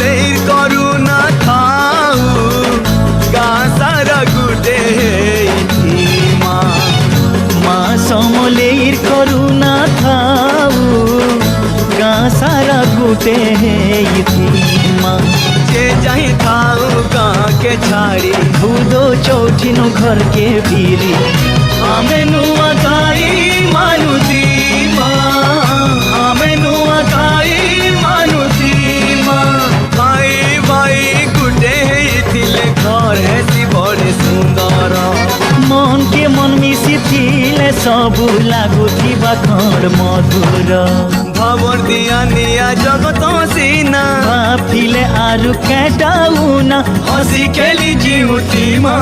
समलेर करुणा थाऊ गाँ सारा गुटे माँ समलेर करुणा थाऊ गाँ सारा गुटे माँ जे जाई थाऊ गाँ के छाड़ी भूदो चौठिनो घर के बीरी आमे नुआ गाई मानुती माँ आमे नुआ गाई मानुती माँ भाई भाई गुटे थिले घर हेसी बड़े सुंदर मन के मन मिसी थिले सबु लागुथिबा खंड मधुर भवर दिया निया जगत सीना बाफिले आरु केटाउना हसी खेली जीवती माँ